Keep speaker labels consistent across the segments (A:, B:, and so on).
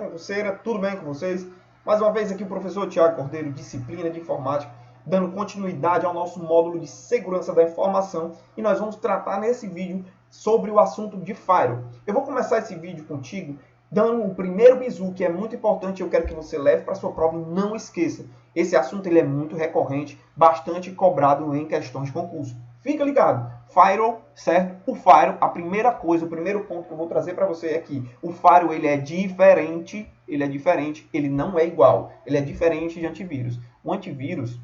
A: concurseira, tudo bem com vocês? Mais uma vez aqui o professor Tiago Cordeiro, disciplina de informática, dando continuidade ao nosso módulo de segurança da informação e nós vamos tratar nesse vídeo sobre o assunto de Firewall. Eu vou começar esse vídeo contigo dando o primeiro bizu, que é muito importante, eu quero que você leve para a sua prova e não esqueça. Esse assunto ele é muito recorrente, bastante cobrado em questões de concurso. Fica ligado. Firewall, certo? O Firewall, a primeira coisa, o primeiro ponto que eu vou trazer para você é que o Firewall ele é diferente, ele não é igual, ele é diferente de antivírus. O antivírus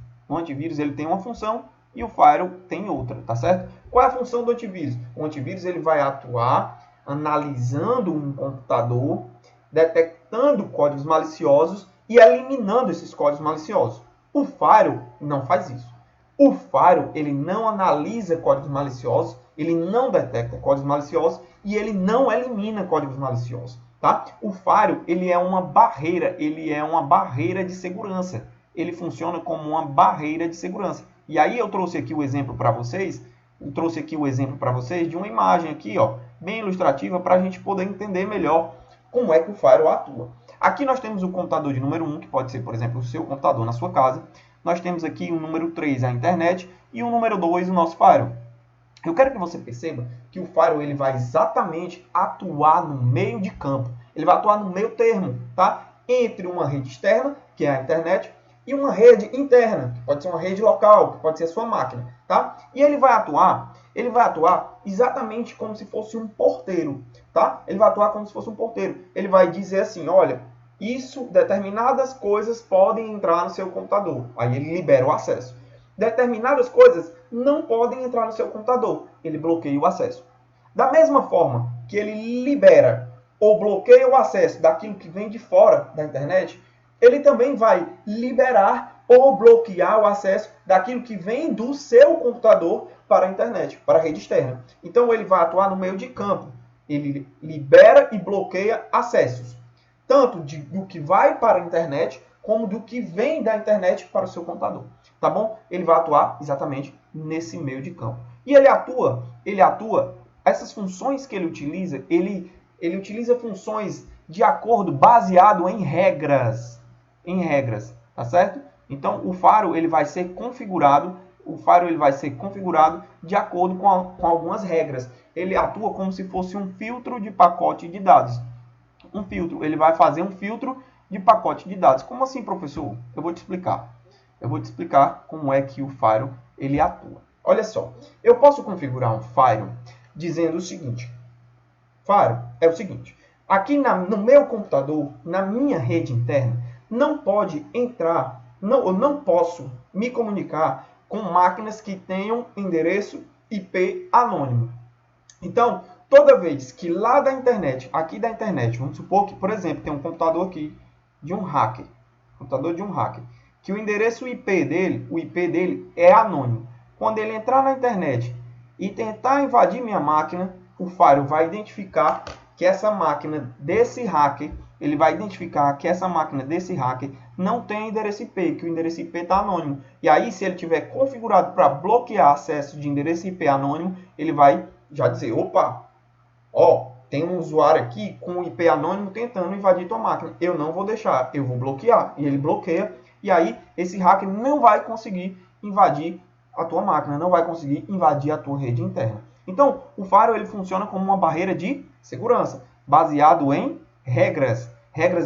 A: ele tem uma função e o Firewall tem outra, tá certo? Qual é a função do antivírus? O antivírus ele vai atuar analisando um computador, detectando códigos maliciosos e eliminando esses códigos maliciosos. O Firewall não faz isso. O Firewall ele não analisa códigos maliciosos, ele não detecta códigos maliciosos e ele não elimina códigos maliciosos, tá? O Firewall ele é uma barreira de segurança. Ele funciona como uma barreira de segurança. E aí eu trouxe aqui o exemplo para vocês, de uma imagem aqui, ó, bem ilustrativa para a gente poder entender melhor como é que o Firewall atua. Aqui nós temos o computador de número 1, que pode ser, por exemplo, o seu computador na sua casa. Nós temos aqui o número 3, a internet, e o número 2, o nosso Firewall. Eu quero que você perceba que o Firewall ele vai exatamente atuar no meio de campo. Ele vai atuar no meio termo, tá? Entre uma rede externa, que é a internet, e uma rede interna, que pode ser uma rede local, que pode ser a sua máquina, tá? E ele vai atuar exatamente como se fosse um porteiro, tá? Ele vai atuar como se fosse um porteiro. Ele vai dizer assim, olha, determinadas coisas podem entrar no seu computador. Aí ele libera o acesso. Determinadas coisas não podem entrar no seu computador. Ele bloqueia o acesso. Da mesma forma que ele libera ou bloqueia o acesso daquilo que vem de fora da internet, ele também vai liberar ou bloquear o acesso daquilo que vem do seu computador para a internet, para a rede externa. Então ele vai atuar no meio de campo. Ele libera e bloqueia acessos, tanto do que vai para a internet, como do que vem da internet para o seu computador. Tá bom? Ele vai atuar exatamente nesse meio de campo. E ele atua, essas funções que ele utiliza funções de acordo, baseado em regras, tá certo? Então o Firewall ele vai ser configurado, de acordo com algumas regras. Ele atua como se fosse um filtro de pacote de dados. Ele vai fazer um filtro de pacote de dados. Como assim, professor? Eu vou te explicar como é que o Firewall ele atua. Olha só, eu posso configurar um Firewall dizendo o seguinte. Firewall é o seguinte, aqui no meu computador, na minha rede interna, não pode entrar, eu não posso me comunicar com máquinas que tenham endereço IP anônimo. Então, toda vez que lá da internet, vamos supor que, por exemplo, tem um computador aqui de um hacker, que o endereço IP dele é anônimo. Quando ele entrar na internet e tentar invadir minha máquina, o Firewall vai identificar que essa máquina desse hacker, não tem endereço IP, que o endereço IP está anônimo. E aí, se ele tiver configurado para bloquear acesso de endereço IP anônimo, ele vai já dizer, opa, tem um usuário aqui com IP anônimo tentando invadir tua máquina. Eu não vou deixar, eu vou bloquear. E ele bloqueia, e aí esse hacker não vai conseguir invadir a tua máquina, não vai conseguir invadir a tua rede interna. Então, o Firewall ele funciona como uma barreira de segurança, baseado em regras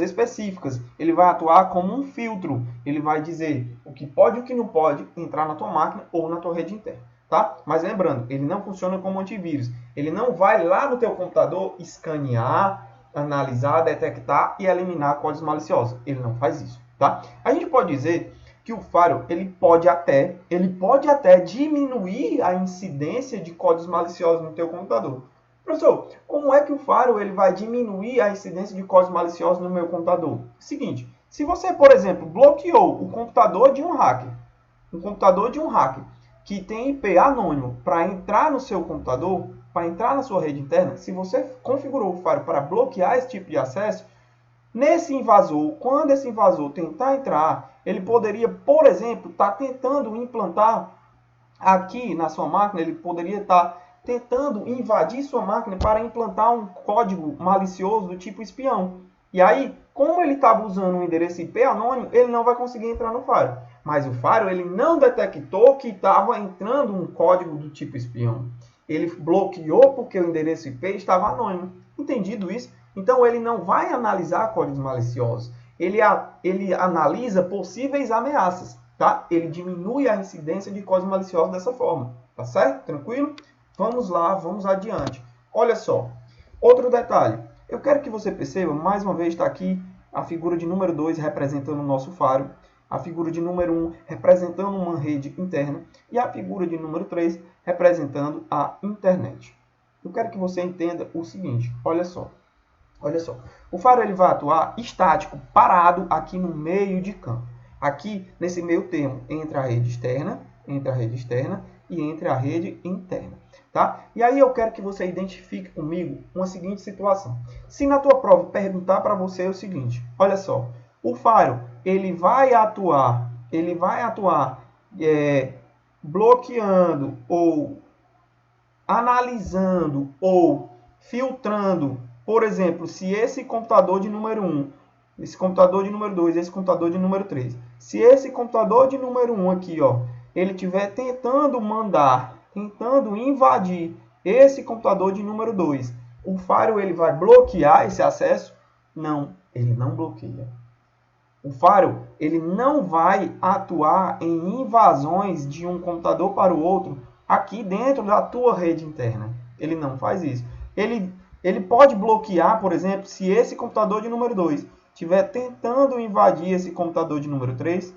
A: específicas. Ele vai atuar como um filtro. Ele vai dizer o que pode e o que não pode entrar na tua máquina ou na tua rede interna. Tá? Mas lembrando, ele não funciona como antivírus. Ele não vai lá no teu computador escanear, analisar, detectar e eliminar códigos maliciosos. Ele não faz isso. Tá? A gente pode dizer que o Firewall ele pode até diminuir a incidência de códigos maliciosos no teu computador. Professor, como é que o Firewall ele vai diminuir a incidência de códigos maliciosos no meu computador? Seguinte, se você, por exemplo, bloqueou o computador de um hacker, que tem IP anônimo para entrar no seu computador, para entrar na sua rede interna, se você configurou o Firewall para bloquear esse tipo de acesso, quando esse invasor tentar entrar, ele poderia, por exemplo, estar tentando implantar aqui na sua máquina, ele poderia estar tentando invadir sua máquina para implantar um código malicioso do tipo espião. E aí, Como ele estava usando um endereço IP anônimo, ele não vai conseguir entrar no Fire. Mas o Fire ele não detectou que estava entrando um código do tipo espião. Ele bloqueou porque o endereço IP estava anônimo. Entendido isso? Então ele não vai analisar códigos maliciosos. Ele analisa possíveis ameaças. Tá? Ele diminui a incidência de códigos maliciosos dessa forma. Tá certo? Tranquilo? Vamos lá, vamos adiante. Olha só. Outro detalhe. Eu quero que você perceba, mais uma vez está aqui a figura de número 2 representando o nosso faro, a figura de número 1 representando uma rede interna e a figura de número 3 representando a internet. Eu quero que você entenda o seguinte, olha só. Olha só, o faro ele vai atuar estático, parado aqui no meio de campo. Aqui, nesse meio termo, entre a rede externa e entre a rede interna. Tá? E aí eu quero que você identifique comigo uma seguinte situação. Se na tua prova perguntar para você o seguinte, olha só, o faro ele vai atuar bloqueando ou analisando ou filtrando, por exemplo, se esse computador de número 1, esse computador de número 2, esse computador de número 3, se esse computador de número 1 aqui, ó, ele estiver tentando invadir esse computador de número 2, o Firewall ele vai bloquear esse acesso? Não, ele não bloqueia. O Firewall ele não vai atuar em invasões de um computador para o outro aqui dentro da tua rede interna. Ele não faz isso. Ele pode bloquear, por exemplo, se esse computador de número 2 estiver tentando invadir esse computador de número 3,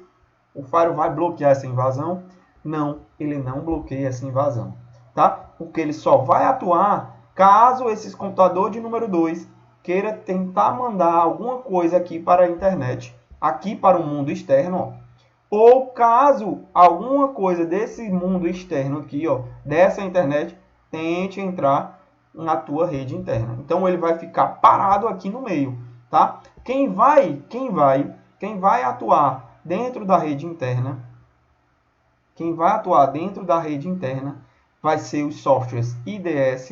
A: o Firewall vai bloquear essa invasão? Não, ele não bloqueia essa invasão, tá? Porque ele só vai atuar caso esse computador de número 2 queira tentar mandar alguma coisa aqui para a internet, aqui para o mundo externo, ó. Ou caso alguma coisa desse mundo externo aqui, ó, dessa internet, tente entrar na tua rede interna. Então ele vai ficar parado aqui no meio, tá? Quem vai atuar dentro da rede interna, vai ser os softwares IDS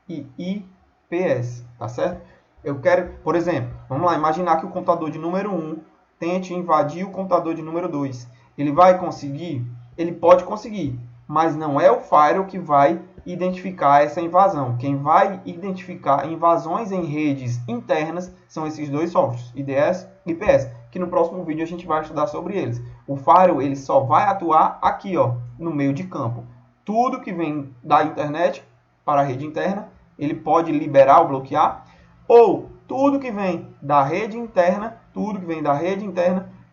A: e IPS, tá certo? Eu quero, por exemplo, vamos lá, imaginar que o computador de número 1 tente invadir o computador de número 2. Ele vai conseguir? Ele pode conseguir, mas não é o Firewall que vai identificar essa invasão. Quem vai identificar invasões em redes internas são esses dois softwares, IDS e IPS, que no próximo vídeo a gente vai estudar sobre eles. O Firewall ele só vai atuar aqui, ó, no meio de campo. Tudo que vem da internet para a rede interna, ele pode liberar ou bloquear, ou tudo que vem da rede interna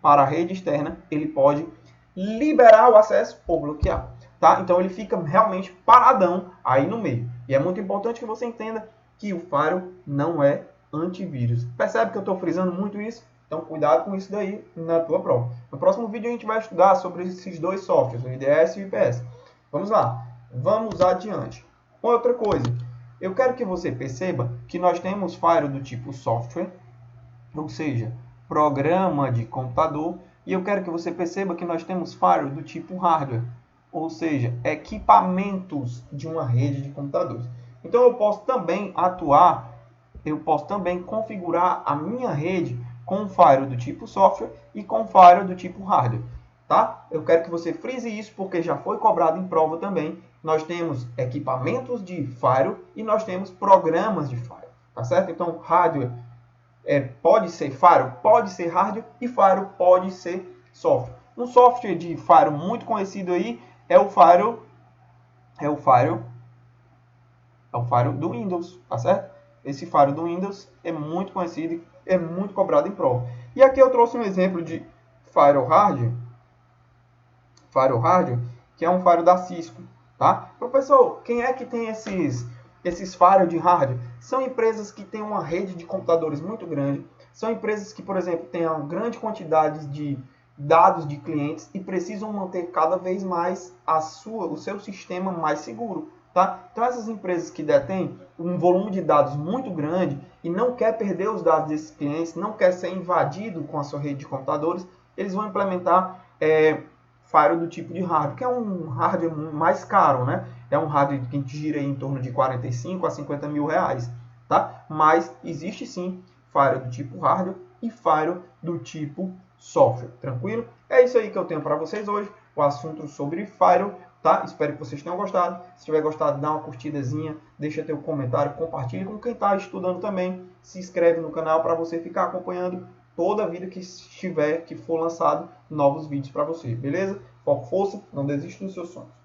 A: para a rede externa, ele pode liberar o acesso ou bloquear. Tá? Então ele fica realmente paradão aí no meio. E é muito importante que você entenda que o Firewall não é antivírus. Percebe que eu estou frisando muito isso? Então cuidado com isso daí na tua prova. No próximo vídeo a gente vai estudar sobre esses dois softwares, o IDS e o IPS. Vamos lá, vamos adiante. Outra coisa, eu quero que você perceba que nós temos Firewall do tipo software, ou seja, programa de computador, e eu quero que você perceba que nós temos Firewall do tipo hardware, ou seja, equipamentos de uma rede de computadores. Então eu posso também configurar a minha rede com um Firewall do tipo software e com um Firewall do tipo hardware. Tá? Eu quero que você frise isso porque já foi cobrado em prova também. Nós temos equipamentos de Firewall e nós temos programas de Firewall. Tá certo? Então hardware pode ser Firewall, pode ser hardware e Firewall pode ser software. Um software de Firewall muito conhecido aí é o Firewall do Windows, tá certo? Esse Firewall do Windows é muito conhecido e é muito cobrado em prova. E aqui eu trouxe um exemplo de Firewall hardware, que é um Firewall da Cisco, tá? Professor, quem é que tem esses Firewall de hardware? São empresas que têm uma rede de computadores muito grande, são empresas que, por exemplo, têm uma grande quantidade de dados de clientes e precisam manter cada vez mais o seu sistema mais seguro. Tá? Então essas empresas que detêm um volume de dados muito grande e não quer perder os dados desses clientes, não quer ser invadido com a sua rede de computadores, eles vão implementar Firewall do tipo de hardware, que é um hardware mais caro, né? É um hardware que gira em torno de 45 a 50 mil reais. Tá? Mas existe sim Firewall do tipo hardware e Firewall do tipo software. Tranquilo? É isso aí que eu tenho para vocês hoje, o assunto sobre Firewall, tá? Espero que vocês tenham gostado. Se tiver gostado, dá uma curtidazinha, deixa teu comentário, compartilha com quem está estudando também. Se inscreve no canal para você ficar acompanhando toda a vida que for lançado novos vídeos para você, beleza? Foco, força, não desista dos seus sonhos.